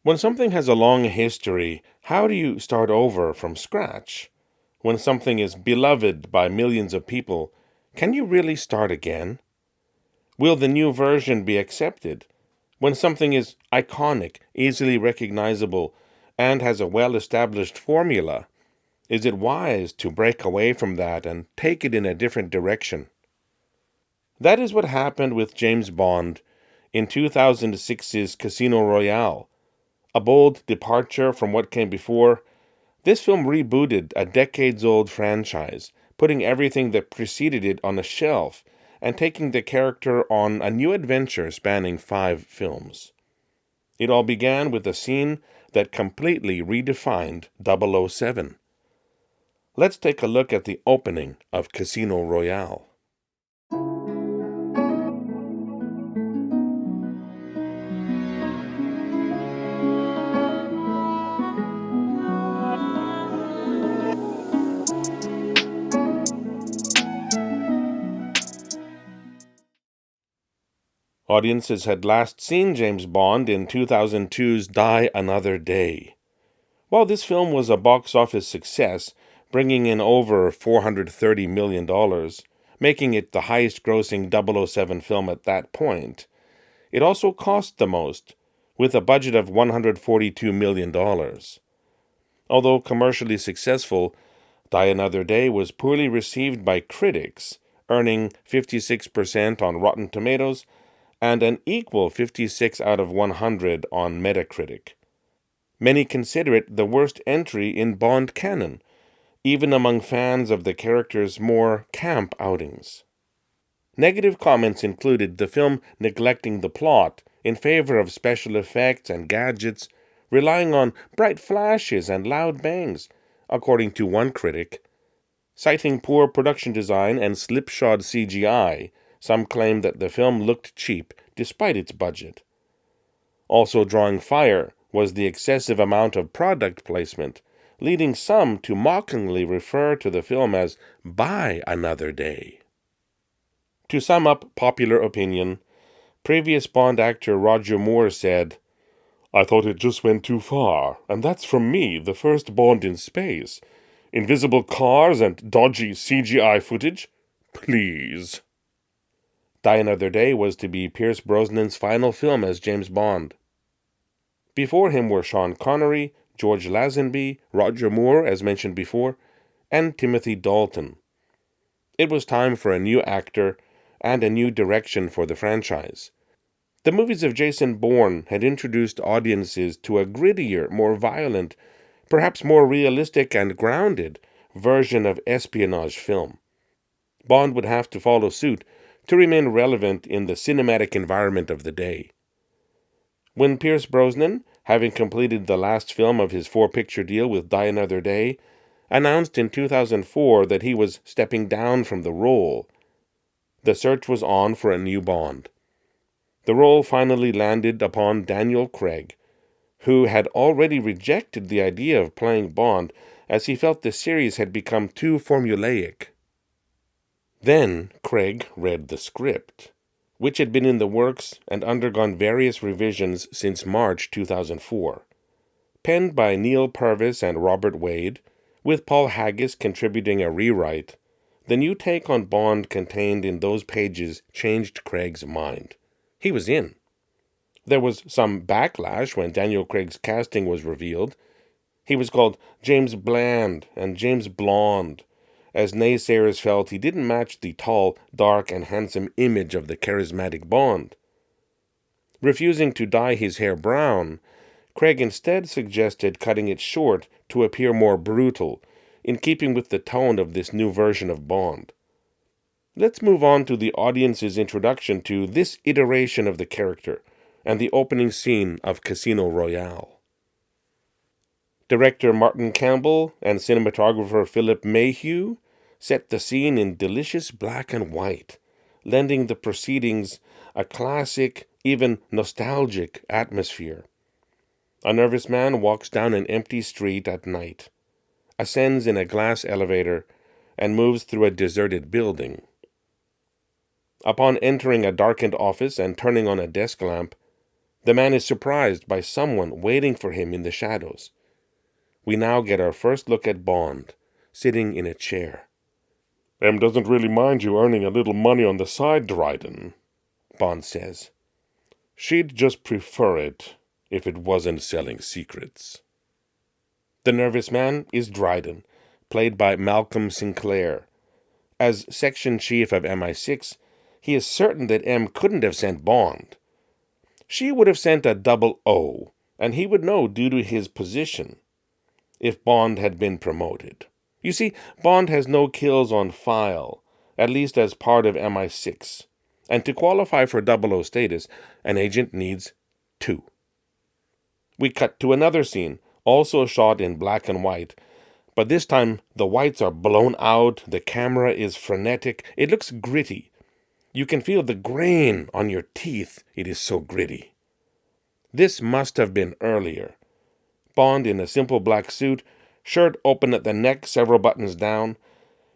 When something has a long history, how do you start over from scratch? When something is beloved by millions of people, can you really start again? Will the new version be accepted? When something is iconic, easily recognizable, and has a well established formula, is it wise to break away from that and take it in a different direction? That is what happened with James Bond in 2006's Casino Royale. A bold departure from what came before, this film rebooted a decades-old franchise, putting everything that preceded it on a shelf and taking the character on a new adventure spanning 5 films. It all began with a scene that completely redefined 007. Let's take a look at the opening of Casino Royale. Audiences had last seen James Bond in 2002's Die Another Day. While this film was a box office success, bringing in over $430 million, making it the highest grossing 007 film at that point, it also cost the most, with a budget of $142 million. Although commercially successful, Die Another Day was poorly received by critics, earning 56% on Rotten Tomatoes and an equal 56 out of 100 on Metacritic. Many consider it the worst entry in Bond canon, even among fans of the character's more camp outings. Negative comments included the film neglecting the plot in favor of special effects and gadgets, relying on bright flashes and loud bangs, according to one critic. Citing poor production design and slipshod CGI, some claimed that the film looked cheap despite its budget. Also drawing fire was the excessive amount of product placement, leading some to mockingly refer to the film as Buy Another Day. To sum up popular opinion, previous Bond actor Roger Moore said, "I thought it just went too far, and that's from me, the first Bond in space. Invisible cars and dodgy CGI footage? Please." Die Another Day was to be Pierce Brosnan's final film as James Bond. Before him were Sean Connery, George Lazenby, Roger Moore, as mentioned before, and Timothy Dalton. It was time for a new actor and a new direction for the franchise. The movies of Jason Bourne had introduced audiences to a grittier, more violent, perhaps more realistic and grounded version of espionage film. Bond would have to follow suit to remain relevant in the cinematic environment of the day. When Pierce Brosnan, having completed the last film of his 4-picture deal with Die Another Day, announced in 2004 that he was stepping down from the role, the search was on for a new Bond. The role finally landed upon Daniel Craig, who had already rejected the idea of playing Bond as he felt the series had become too formulaic. Then Craig read the script, which had been in the works and undergone various revisions since March 2004. Penned by Neil Purvis and Robert Wade, with Paul Haggis contributing a rewrite, the new take on Bond contained in those pages changed Craig's mind. He was in. There was some backlash when Daniel Craig's casting was revealed. He was called James Bland and James Blonde, as naysayers felt he didn't match the tall, dark, and handsome image of the charismatic Bond. Refusing to dye his hair brown, Craig instead suggested cutting it short to appear more brutal, in keeping with the tone of this new version of Bond. Let's move on to the audience's introduction to this iteration of the character and the opening scene of Casino Royale. Director Martin Campbell and cinematographer Philip Mayhew set the scene in delicious black and white, lending the proceedings a classic, even nostalgic atmosphere. A nervous man walks down an empty street at night, ascends in a glass elevator, and moves through a deserted building. Upon entering a darkened office and turning on a desk lamp, The man is surprised by someone waiting for him in the shadows. We now get our first look at Bond, sitting in a chair. "Em doesn't really mind you earning a little money on the side, Dryden," Bond says. "She'd just prefer it if it wasn't selling secrets." The nervous man is Dryden, played by Malcolm Sinclair. As section chief of MI6, he is certain that M couldn't have sent Bond. She would have sent a 00, and he would know due to his position, if Bond had been promoted. You see, Bond has no kills on file, at least as part of MI6, and to qualify for 00 status, an agent needs 2. We cut to another scene, also shot in black and white, but this time the whites are blown out, the camera is frenetic, it looks gritty. You can feel the grain on your teeth, it is so gritty. This must have been earlier. Bond, in a simple black suit, shirt open at the neck, several buttons down,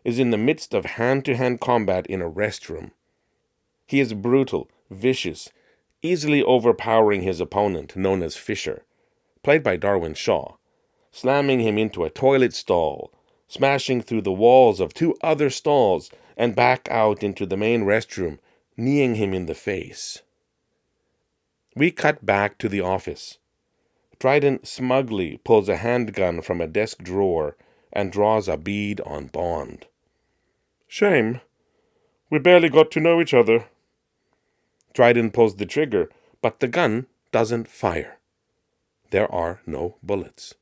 is in the midst of hand-to-hand combat in a restroom. He is brutal, vicious, easily overpowering his opponent, known as Fisher, played by Darwin Shaw, slamming him into a toilet stall, smashing through the walls of 2 other stalls, and back out into the main restroom, kneeing him in the face. We cut back to the office. Dryden smugly pulls a handgun from a desk drawer and draws a bead on Bond. "Shame. We barely got to know each other." Dryden pulls the trigger, but the gun doesn't fire. There are no bullets.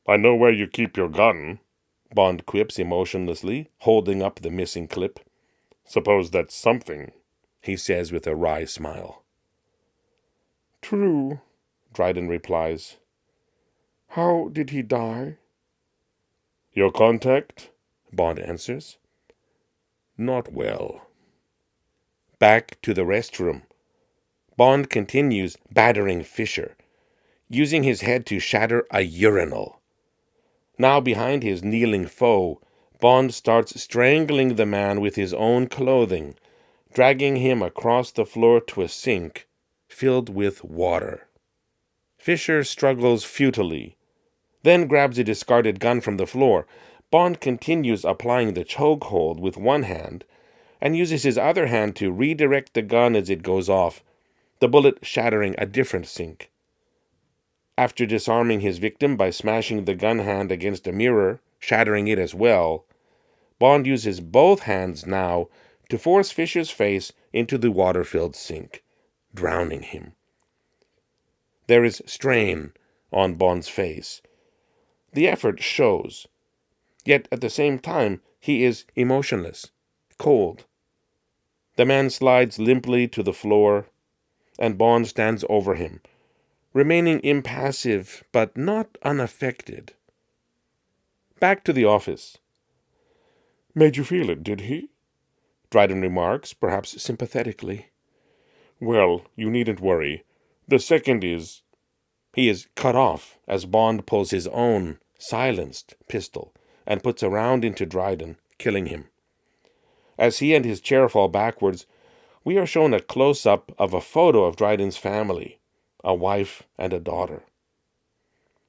"I know where you keep your gun," Bond quips emotionlessly, holding up the missing clip. "Suppose that's something," he says with a wry smile. "True," Dryden replies. "How did he die?" "Your contact?" Bond answers. "Not well." Back to the restroom. Bond continues battering Fisher, using his head to shatter a urinal. Now behind his kneeling foe, Bond starts strangling the man with his own clothing, dragging him across the floor to a sink filled with water. Fisher struggles futilely, then grabs a discarded gun from the floor. Bond continues applying the chokehold with one hand and uses his other hand to redirect the gun as it goes off, the bullet shattering a different sink. After disarming his victim by smashing the gun hand against a mirror, shattering it as well, Bond uses both hands now to force Fisher's face into the water-filled sink, drowning him. There is strain on Bond's face. The effort shows. Yet at the same time, he is emotionless, cold. The man slides limply to the floor, and Bond stands over him, remaining impassive but not unaffected. Back to the office. "Made you feel it, did he?" Dryden remarks, perhaps sympathetically. "Well, you needn't worry. The second is—" He is cut off as Bond pulls his own silenced pistol and puts a round into Dryden, killing him. As he and his chair fall backwards, we are shown a close-up of a photo of Dryden's family, a wife and a daughter.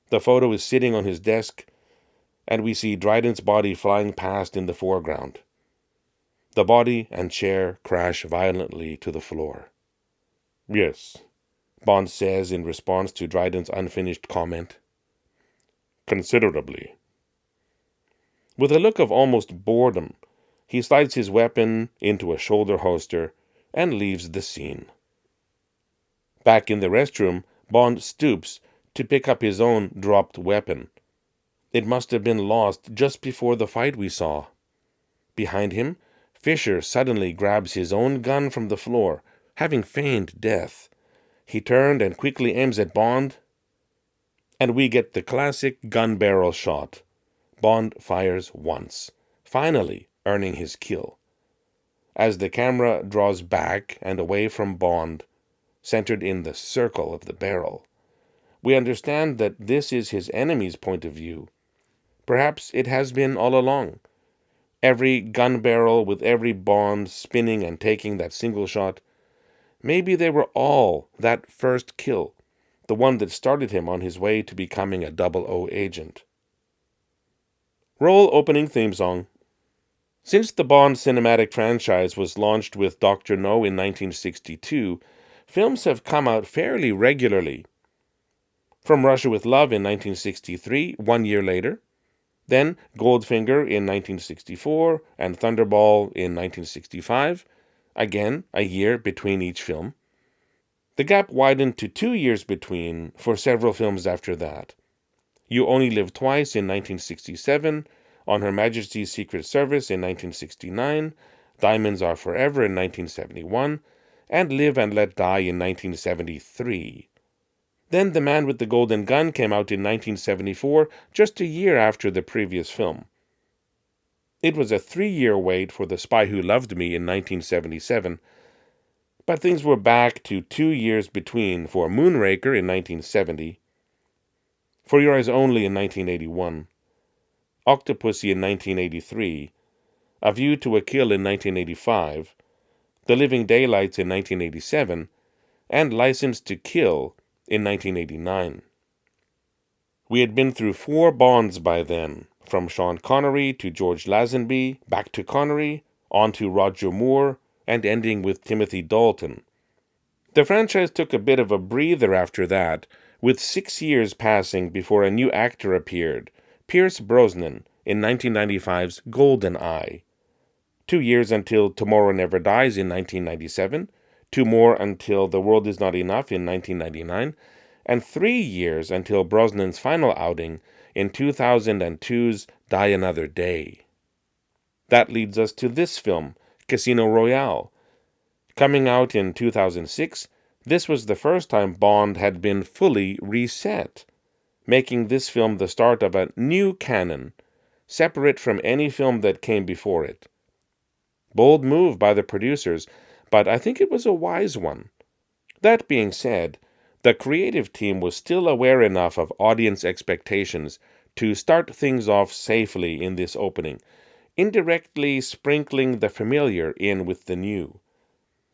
The photo is sitting on his desk, and we see Dryden's body flying past in the foreground. The body and chair crash violently to the floor. "Yes," Bond says in response to Dryden's unfinished comment. "Considerably." With a look of almost boredom, he slides his weapon into a shoulder holster and leaves the scene. Back in the restroom, Bond stoops to pick up his own dropped weapon. It must have been lost just before the fight we saw. Behind him, Fisher suddenly grabs his own gun from the floor, having feigned death. He turned and quickly aims at Bond, and we get the classic gun barrel shot. Bond fires once, finally earning his kill. As the camera draws back and away from Bond, centered in the circle of the barrel, we understand that this is his enemy's point of view. Perhaps it has been all along. Every gun barrel with every Bond spinning and taking that single shot Maybe they were all that first kill, the one that started him on his way to becoming a 00 agent. Roll opening theme song. Since the Bond cinematic franchise was launched with Dr. No in 1962, films have come out fairly regularly. From Russia with Love in 1963, 1 year later, then Goldfinger in 1964 and Thunderball in 1965, again a year between each film. The gap widened to 2 years between for several films after that. You Only Live Twice in 1967, On Her Majesty's Secret Service in 1969, Diamonds Are Forever in 1971, and Live and Let Die in 1973. Then The Man with the Golden Gun came out in 1974, just a year after the previous film. It was a 3-year wait for The Spy Who Loved Me in 1977, but things were back to 2 years between for Moonraker in 1970, For Your Eyes Only in 1981, Octopussy in 1983, A View to a Kill in 1985, The Living Daylights in 1987, and License to Kill in 1989. We had been through 4 Bonds by then, from Sean Connery to George Lazenby, back to Connery, on to Roger Moore, and ending with Timothy Dalton. The franchise took a bit of a breather after that, with 6 years passing before a new actor appeared, Pierce Brosnan, in 1995's GoldenEye. 2 years until Tomorrow Never Dies in 1997, 2 more until The World Is Not Enough in 1999, and 3 years until Brosnan's final outing in 2002's Die Another Day. That leads us to this film, Casino Royale. Coming out in 2006, this was the first time Bond had been fully reset, making this film the start of a new canon, separate from any film that came before it. Bold move by the producers, but I think it was a wise one. That being said, the creative team was still aware enough of audience expectations to start things off safely in this opening, indirectly sprinkling the familiar in with the new.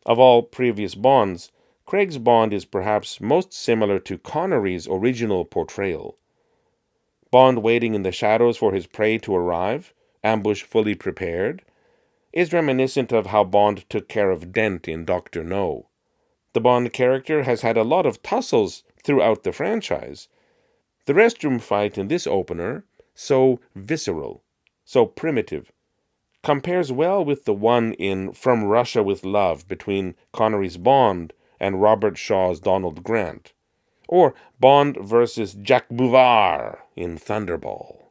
Of all previous Bonds, Craig's Bond is perhaps most similar to Connery's original portrayal. Bond waiting in the shadows for his prey to arrive, ambush fully prepared, is reminiscent of how Bond took care of Dent in Dr. No. The Bond character has had a lot of tussles throughout the franchise. The restroom fight in this opener, so visceral, so primitive, compares well with the one in From Russia with Love between Connery's Bond and Robert Shaw's Donald Grant, or Bond versus Jacques Bouvard in Thunderball.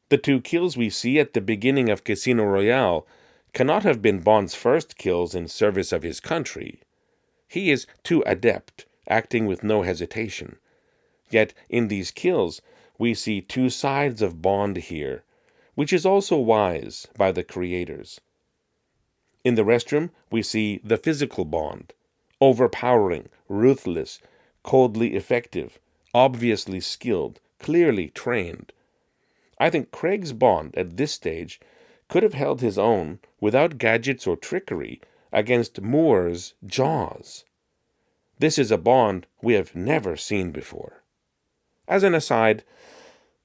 The 2 kills we see at the beginning of Casino Royale cannot have been Bond's first kills in service of his country. He is too adept, acting with no hesitation. Yet in these kills, we see 2 sides of Bond here, which is also wise by the creators. In the restroom, we see the physical Bond, overpowering, ruthless, coldly effective, obviously skilled, clearly trained. I think Craig's Bond at this stage could have held his own without gadgets or trickery against Moore's Jaws. This is a Bond we have never seen before. As an aside,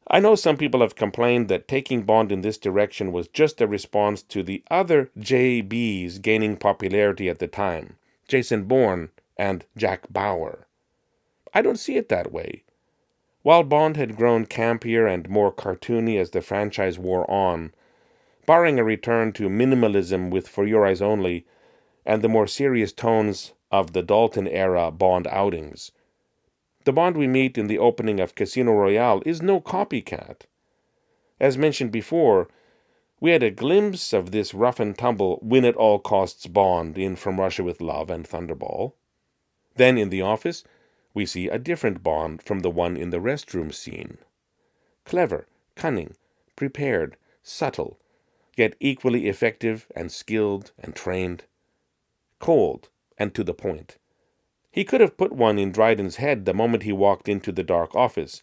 I know some people have complained that taking Bond in this direction was just a response to the other JBs gaining popularity at the time, Jason Bourne and Jack Bauer. I don't see it that way. While Bond had grown campier and more cartoony as the franchise wore on, barring a return to minimalism with For Your Eyes Only and the more serious tones of the Dalton-era Bond outings, the Bond we meet in the opening of Casino Royale is no copycat. As mentioned before, we had a glimpse of this rough-and-tumble win-at-all-costs Bond in From Russia with Love and Thunderball. Then in The Office, we see a different Bond from the one in the restroom scene. Clever, cunning, prepared, subtle, yet equally effective and skilled and trained. Cold and to the point. He could have put one in Dryden's head the moment he walked into the dark office,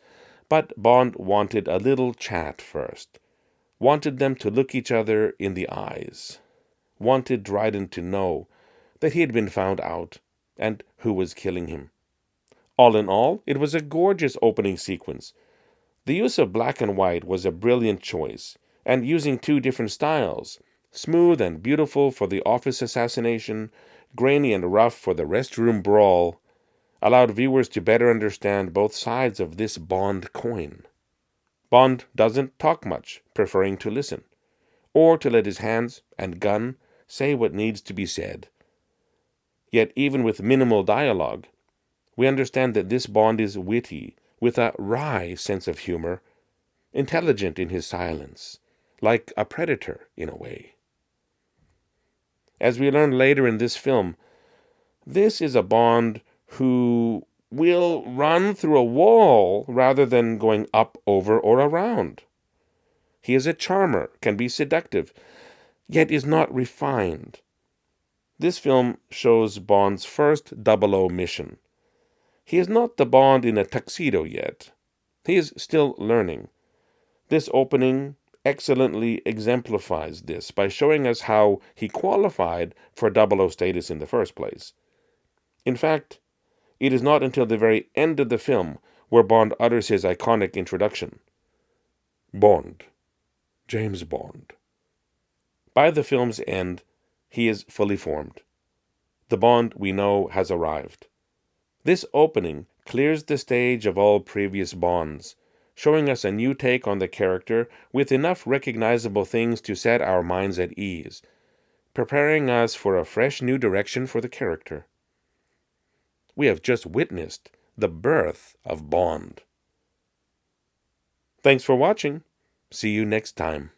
but Bond wanted a little chat first. Wanted them to look each other in the eyes. Wanted Dryden to know that he had been found out, and who was killing him. All in all, it was a gorgeous opening sequence. The use of black and white was a brilliant choice, and using two different styles, smooth and beautiful for the office assassination, grainy and rough for the restroom brawl, allowed viewers to better understand both sides of this Bond coin. Bond doesn't talk much, preferring to listen, or to let his hands and gun say what needs to be said. Yet even with minimal dialogue, we understand that this Bond is witty, with a wry sense of humor, intelligent in his silence, like a predator in a way. As we learn later in this film, this is a Bond who will run through a wall rather than going up, over, or around. He is a charmer, can be seductive, yet is not refined. This film shows Bond's first 00 mission. He is not the Bond in a tuxedo yet. He is still learning. This opening excellently exemplifies this by showing us how he qualified for 00 status in the first place. In fact, it is not until the very end of the film where Bond utters his iconic introduction. Bond. James Bond. By the film's end, he is fully formed. The Bond we know has arrived. This opening clears the stage of all previous Bonds, showing us a new take on the character with enough recognizable things to set our minds at ease, preparing us for a fresh new direction for the character. We have just witnessed the birth of Bond. Thanks for watching. See you next time.